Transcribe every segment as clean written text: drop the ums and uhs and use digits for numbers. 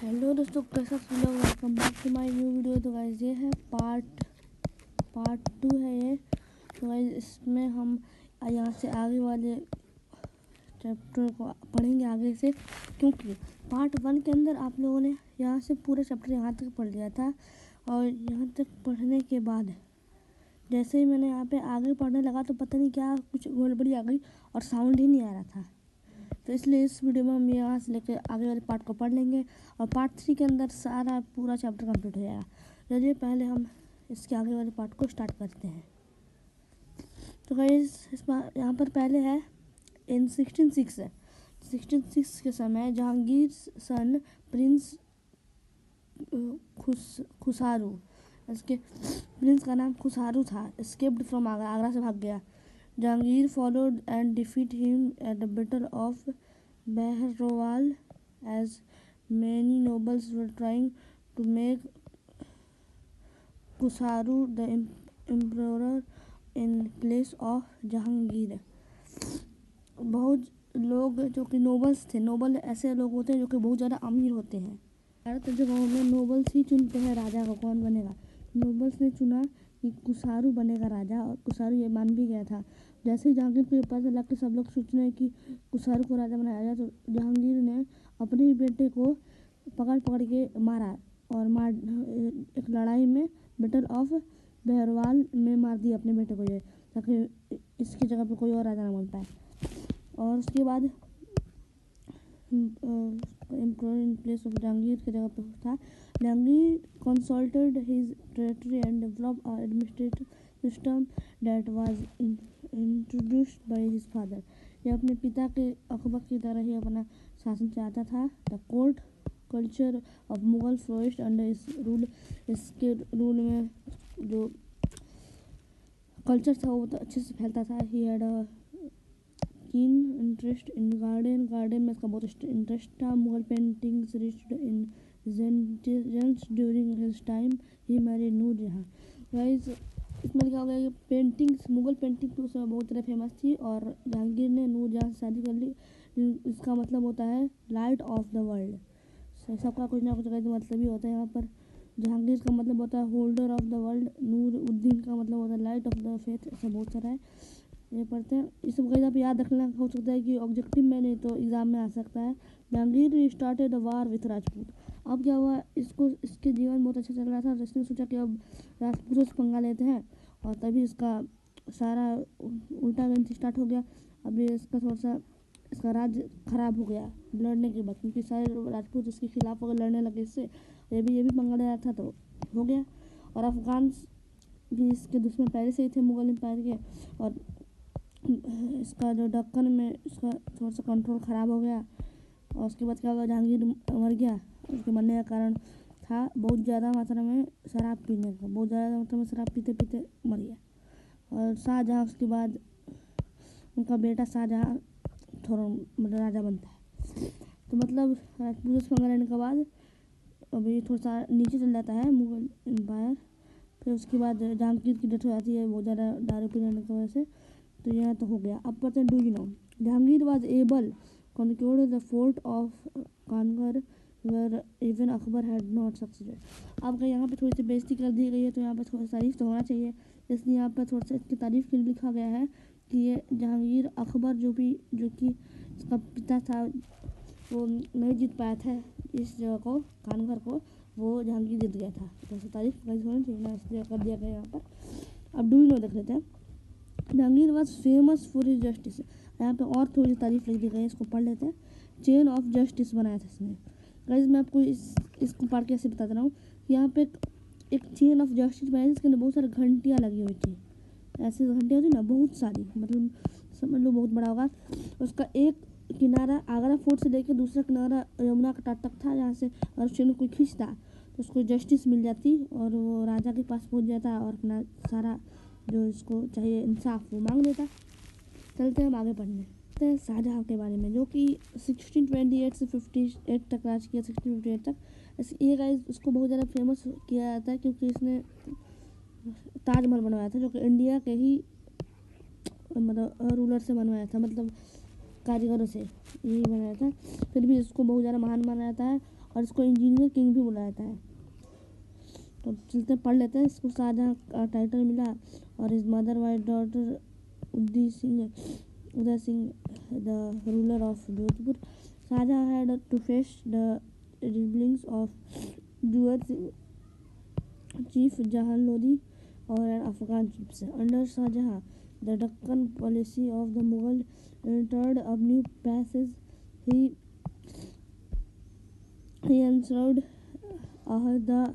Hello दोस्तों, कैसा सब लोग। Welcome back to my new video. तो गाइस ये है पार्ट 2 है ये। तो गाइस इसमें हम यहाँ से आगे वाले चैप्टर को पढ़ेंगे आगे से, क्योंकि पार्ट 1 के अंदर आप लोगों ने यहाँ से पूरा चैप्टर यहाँ तक पढ़ लिया था। और यहाँ तक पढ़ने के बाद जैसे ही मैंने यहाँ पे आगे पढ़ने लगा तो पता नहीं क्या कुछ गड़बड़ी आ गई और साउंड ही नहीं आ रहा था। तो इसलिए इस वीडियो में हम यहाँ से लेकर आगे वाले पार्ट को पढ़ लेंगे और पार्ट 3 के अंदर सारा पूरा चैप्टर कंप्लीट हो जाएगा। चलिए पहले हम इसके आगे वाले पार्ट को स्टार्ट करते हैं। तो गाइस यहाँ पर पहले है इन 1606 के समय जहांगीर सन प्रिंस खुसारू, इसके प्रिंस का नाम खुसारू था, एस्केप्ड फ्रॉम आगरा से भाग गया। Jahangir followed and defeated him at the Battle of Behrawal, as many nobles were trying to make Khusru the emperor in place of Jahangir। बहुत लोग जो कि नोबल्स थे, नोबल ऐसे लोग होते हैं जो कि बहुत ज़्यादा अमीर होते हैं। भारत जगहों में नोबल्स ही चुनते हैं राजा को कौन बनेगा। नोबल्स ने चुना कि कुसारू बनेगा राजा, और कुसारू ये मान भी गया था। जैसे ही जहांगीर को ये पता चला कि सब लोग सोच रहे हैं कि कुसारू को राजा बनाया जाए, तो जहांगीर ने अपने ही बेटे को पकड़ के मारा और एक लड़ाई में बैटल ऑफ बहरवाल में मार दिया अपने बेटे को, ये ताकि इसकी जगह पे कोई और राजा ना बन पाए। और उसके बाद emperor in place of Jahangir की जगह पे था। Jahangir consulted his territory and develop a administrative system that was introduced by his father. ये अपने पिता के अकबर की तरह ही अपना शासन चाहता था। The court culture of Mughal flourished under his rule. इसके रूल में जो कल्चर था वो तो अच्छे से फैलता था। He had a keen interest in garden में इसका बहुत इंटरेस्ट था। Mughal paintings reached in gents during his time. He married नूर जहां। गाइस इसमें लिखा गया कि पेंटिंग्स, मुगल पेंटिंग तो उस समय बहुत ज़्यादा फेमस थी और जहांगीर ने नूर जहां से शादी कर ली। इसका मतलब होता है लाइट ऑफ द वर्ल्ड। सबका कुछ ना कुछ मतलब ही होता है यहाँ पर। जहांगीर का मतलब होता है होल्डर ऑफ द वर्ल्ड। नूर उद्दीन का मतलब होता है लाइट ऑफ द फेथ। ऐसा बहुत सारा है, ये पढ़ते हैं। इस सब आप याद रखना हो सकता है कि ऑब्जेक्टिव में नहीं तो एग्जाम में आ सकता है। Jahangir started a war with Rajput. अब क्या हुआ, इसके जीवन बहुत अच्छा चल रहा था, तो इसने सोचा कि अब राजपूतों से पंगा लेते हैं, और तभी इसका सारा उल्टा गणित स्टार्ट हो गया। अभी इसका थोड़ा सा इसका राज्य खराब हो गया लड़ने के बाद, क्योंकि सारे राजपूत इसके खिलाफ अगर लड़ने लगे इससे, ये भी पंगा ले रहा था तो हो गया। और अफगान भी इसके दुश्मन पहले से ही थे मुगल एम्पायर के, और इसका जो दक्कन में इसका थोड़ा सा कंट्रोल ख़राब हो गया। और उसके बाद क्या हुआ, जहांगीर मर गया। उसके मरने का कारण था बहुत ज़्यादा मात्रा में शराब पीने का। बहुत ज़्यादा मात्रा में शराब पीते पीते मर गया। और शाहजहाँ उसके बाद उनका बेटा शाहजहाँ थोड़ा मतलब राजा बनता है। तो मतलब राजपूत से पंगा लेने के बाद अभी थोड़ा सा नीचे चल जाता है मुगल एम्पायर। फिर उसके बाद जहांगीर की डेथ हो जाती है बहुत ज़्यादा दारू पीने की वजह से। तो यह तो हो गया। अब पढ़ते हैं do you know. Jahangir was able conquered the fort of Kangar where even Akbar had not succeeded। अब यहाँ पे थोड़ी सी बेइज्जती कर दी गई है, तो यहाँ पे थोड़ी तारीफ तो होना चाहिए, इसलिए यहाँ पर थोड़ा सा इसकी तारीफ के लिए लिखा गया है कि ये जहांगीर अकबर जो कि इसका पिता था वो नहीं जीत पाया था इस जगह को, कानगर को, वो जहांगीर जीत गया था। तो तारीफ होनी चाहिए ना, इसलिए कर दिया गया यहाँ पर। अब डू यू नो देख लेते हैं। Jahangir was famous for his justice. यहाँ पे और थोड़ी तारीफ लिख दी गई है, इसको पढ़ लेते हैं। चेन ऑफ जस्टिस बनाया था इसने। गाइस मैं आपको इसको पढ़ के ऐसे बता दे रहा हूँ। यहाँ पे एक चेन ऑफ जस्टिस बनाई, जिसके अंदर बहुत सारी घंटियाँ लगी हुई थी। ऐसी घंटियाँ होती ना बहुत सारी, मतलब समझ लो बहुत बड़ा होगा। उसका एक किनारा आगरा फोर्ट से लेकर दूसरा किनारा यमुना का तट तक था, जहाँ से अगर चेन को कोई खींचता तो उसको जस्टिस मिल जाती और वो राजा के पास पहुँच जाता और अपना सारा जो इसको चाहिए इंसाफ वो मांग देता। चलते हैं हम आगे पढ़ने। तो शाहजहाँ के बारे में, जो कि 1628 से 58 तक राज किया। 1658 तक ये गाइस उसको बहुत ज़्यादा फेमस किया जाता है, क्योंकि इसने ताजमहल बनवाया था, जो कि इंडिया के ही मतलब रूलर से बनवाया था, मतलब कारीगरों से यही बनाया था। फिर भी इसको बहुत ज़्यादा महान माना जाता है। और इसको इंजीनियर किंग भी बुलाया जाता है। तो चलते पढ़ लेते हैं। इसको शाहजहाँ का टाइटल मिला और is mother wife daughter Uday Singh the ruler of Jodhpur. Shahjahan had to face the rebellions of Duars chief Jahan Lodi or an Afghan chiefs. Under Shah Jahan, the Deccan policy of the Mughal entered a new passage. He ensured Ahanagar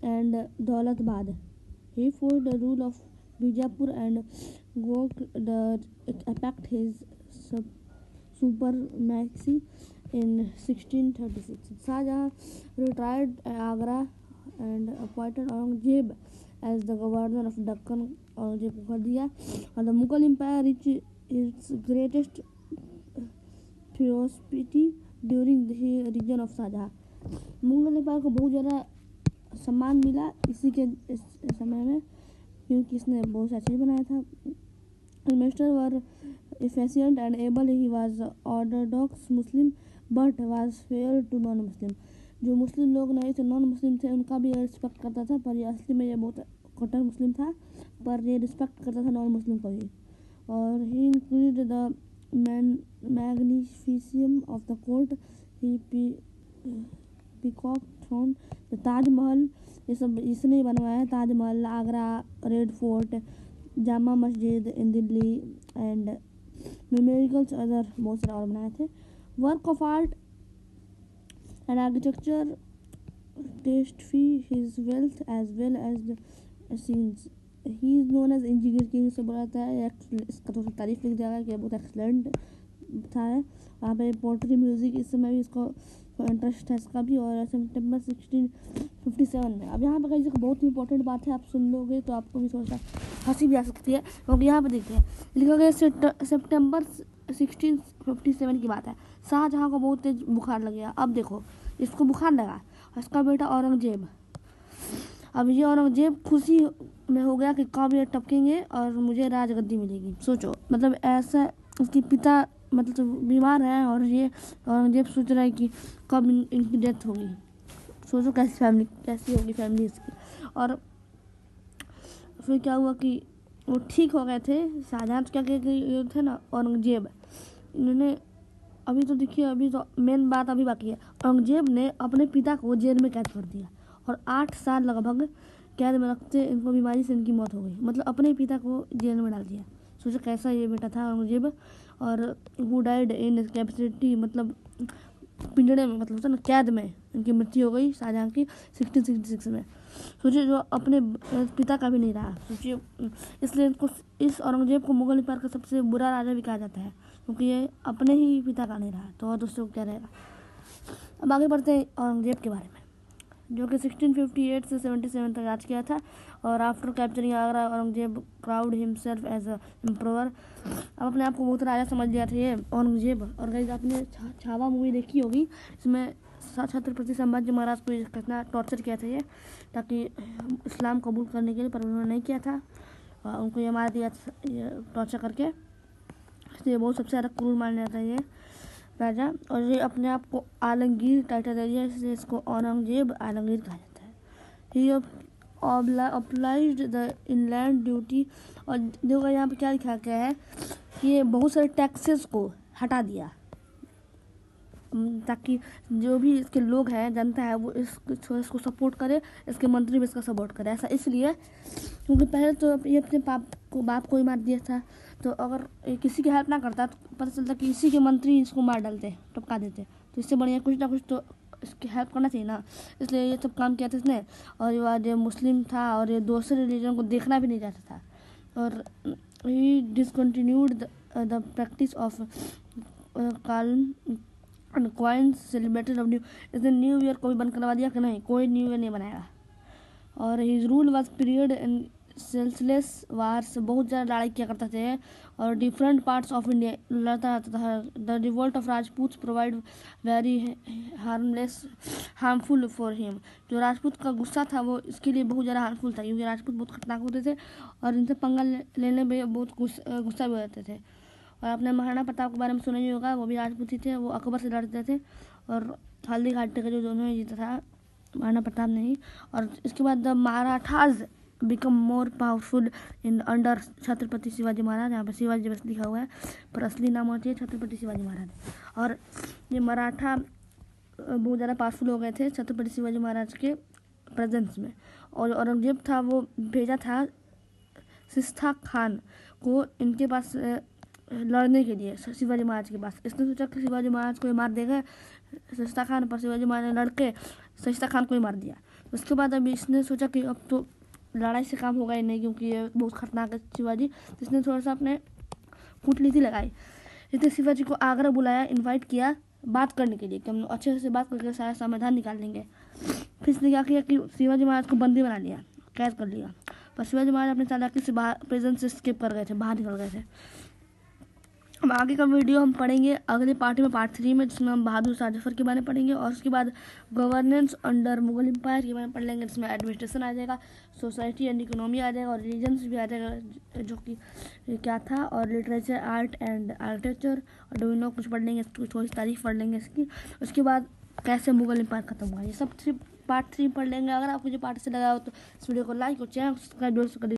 and Daulatbad. He forced the rule of Bijapur and worked to effect his supremacy in 1636. Shahjahan retired Agra and appointed Aurangzeb as the governor of Deccan. Aurangzeb को कर दिया और the Mughal Empire reached its greatest prosperity during the reign of Shahjahan. Mughal empire को बहुत ज़्यादा सम्मान मिला इसी के इस समय में, क्योंकि इसने बहुत सा चीज़ बनाया था। Ministers were efficient and able. He was orthodox Muslim but was fair to non-Muslim. जो मुस्लिम लोग नहीं थे, नॉन मुस्लिम थे, उनका भी रिस्पेक्ट करता था, पर ये असली में ये बहुत कट्टर मुस्लिम था, पर ये रिस्पेक्ट करता था नॉन मुस्लिम को भी। और ही include the मैग्निफिसियम of the court, he peacock throne, the Taj Mahal, ये सब इसने बनवाया है। Taj Mahal, Agra, red fort, Jama Masjid in Delhi and numericals other बहुत सारे और बनाए थे। Work of art and architecture testify his wealth as well as the scenes. He is known as engineer king से बोला जाता है। इसका तो तारीफ लिख दिया गया कि बहुत एक्सलेंट था। वहाँ पे पोट्री म्यूजिक इस समय भी इसको इंटरेस्ट है इसका भी। और सितंबर 1657 में, अब यहाँ पर कहीं बहुत ही इंपॉर्टेंट बात है, आप सुन लोगे तो आपको भी सोचना हंसी भी आ सकती है, क्योंकि यहाँ पर देखिए लिखा गया सितंबर 1657 की बात है। शाहजहाँ को बहुत तेज बुखार लग गया। अब देखो इसको बुखार लगा, इसका बेटा औरंगजेब, अब ये औरंगजेब खुशी में हो गया कि कब ये टपकेंगे और मुझे राजगद्दी मिलेगी। सोचो, मतलब ऐसा उसके पिता मतलब बीमार है और ये औरंगजेब सोच रहा है कि कब इनकी डेथ होगी। सोचो कैसी होगी फैमिली इसकी। और फिर क्या हुआ कि वो ठीक हो गए थे। शाहजहाँ तो क्या ये थे ना औरंगजेब, इन्होंने अभी तो देखिए, अभी तो मेन बात अभी बाकी है। औरंगजेब ने अपने पिता को जेल में कैद कर दिया और 8 साल लगभग कैद में रखते इनको बीमारी से इनकी मौत हो गई। मतलब अपने पिता को जेल में डाल दिया। सोचो कैसा ये बेटा था औरंगजेब। और हु डाइड इन कैपेसिटी, मतलब पिंजड़े में, मतलब ना कैद में इनकी मृत्यु हो गई शाहजहाँ की 1666 में। सोचिए जो अपने पिता का भी नहीं रहा। सोचिए, इसलिए इनको, इस औरंगजेब को मुगल एम्पायर का सबसे बुरा राजा भी कहा जाता है, क्योंकि ये अपने ही पिता का नहीं रहा, तो और दूसरों को क्या रहेगा। अब आगे बढ़ते हैं औरंगजेब के बारे में, जो कि 1658 से 77 तक राज किया था। और after capturing Agra, Aurangzeb crowned himself as emperor. अब अपने आप को बहुत राजा समझ लिया था ये औरंगजेब। और गाइस आपने छावा मूवी देखी होगी, इसमें छत्रपति संभाजी महाराज को कितना टॉर्चर किया था ये, ताकि इस्लाम कबूल करने के लिए, पर उन्होंने नहीं किया था, उनको ये मार दिया टॉर्चर करके। इसलिए बहुत सबसे ज़्यादा क्रूर माना जाता है ये राजा। और ये अपने आप को आलमगीर टाइटल दे दिया, इसलिए इसको औरंगजेब आलमगीर कहा जाता है। ही अप्लाइड द इनलैंड ड्यूटी। और देखो यहाँ पे क्या लिखा गया है कि ये बहुत सारे टैक्सेस को हटा दिया, ताकि जो भी इसके लोग हैं, जनता है, वो इसको सपोर्ट करे, इसके मंत्री भी इसका सपोर्ट करे। ऐसा इसलिए क्योंकि पहले तो ये अपने बाप को ही मार दिया था, तो अगर किसी की हेल्प ना करता तो पता चलता कि इसी के मंत्री इसको मार डालते, टपका देते। तो इससे बढ़िया कुछ ना कुछ तो इसकी हेल्प करना चाहिए ना, इसलिए ये सब काम किया था इसने। और ये बाद मुस्लिम था और ये दूसरे रिलीजन को देखना भी नहीं चाहता था। और he discontinued the practice of coins celebrated of new. इसने न्यू ईयर को भी बंद करवा दिया कि नहीं, कोई न्यू ईयर नहीं बनाएगा। और his rule was period in ceaseless wars, बहुत ज़्यादा लड़ाई किया करते थे और डिफरेंट पार्ट्स ऑफ इंडिया लड़ता रहता था। The revolt of Rajput provide very harmful for him. जो राजपूत का गुस्सा था वो इसके लिए बहुत ज़्यादा हार्मफुल था, क्योंकि राजपूत बहुत खतरनाक होते थे और इनसे पंगा लेने में बहुत गुस्सा भी रहते थे। और आपने महाराणा प्रताप के बारे में सुना ही होगा, वो भी राजपूत ही थे, वो अकबर से लड़ते थे और हल्दी घाटी का जो दोनों ही जीता था महाराणा प्रताप ने ही। और इसके बाद the Marathas become more powerful in under Chhatrapati Shivaji Maharaj. यहाँ पे शिवाजी बस लिखा हुआ है पर असली नाम होती है छत्रपति शिवाजी महाराज। और ये मराठा बहुत ज़्यादा पावरफुल हो गए थे छत्रपति शिवाजी महाराज के प्रेजेंस में। और औरंगजेब था वो भेजा था शिस्ता खान को इनके पास लड़ने के लिए शिवाजी महाराज के पास। इसने सोचा कि शिवाजी महाराज को मार देगा शिस्ता खान, पर शिवाजी महाराज ने लड़के शिस्ता खान को ही मार दिया। उसके बाद अभी इसने सोचा कि अब तो लड़ाई से काम होगा ही नहीं, क्योंकि ये बहुत खतरनाक है शिवाजी। तो इसने थोड़ा सा अपने कूटनीति लगाई। इसने शिवाजी को आगरा बुलाया, इनवाइट किया बात करने के लिए कि हम अच्छे से बात करके सारा समाधान निकाल लेंगे। फिर इसने क्या किया कि शिवाजी महाराज को बंदी बना लिया, कैद कर लिया। पर शिवाजी महाराज अपने चालाकी से बाहर प्रेजेंस से स्किप कर गए थे, बाहर निकल गए थे। अब आगे का वीडियो हम पढ़ेंगे अगले पार्ट में, पार्ट 3 में, जिसमें हम बहादुर शाह जफर के बारे में पढ़ेंगे। और उसके बाद गवर्नेंस अंडर मुगल एम्पायर के बारे में पढ़ लेंगे, जिसमें एडमिनिस्ट्रेशन आ जाएगा, सोसाइटी एंड इकोनॉमी आ जाएगा और रिलीजन्स भी आ जाएगा जो कि क्या था, और लिटरेचर, आर्ट एंड आर्किटेक्चर और डोमिनो कुछ पढ़ लेंगे, थोड़ी सी तारीफ पढ़ लेंगे इसकी। उसके बाद कैसे मुगल एम्पायर खत्म हुआ, ये सब पार्ट 3 पढ़ लेंगे। अगर आपको जो पार्ट से लगा हो तो इस वीडियो को लाइक और चैनल सब्सक्राइब जरूर करिए।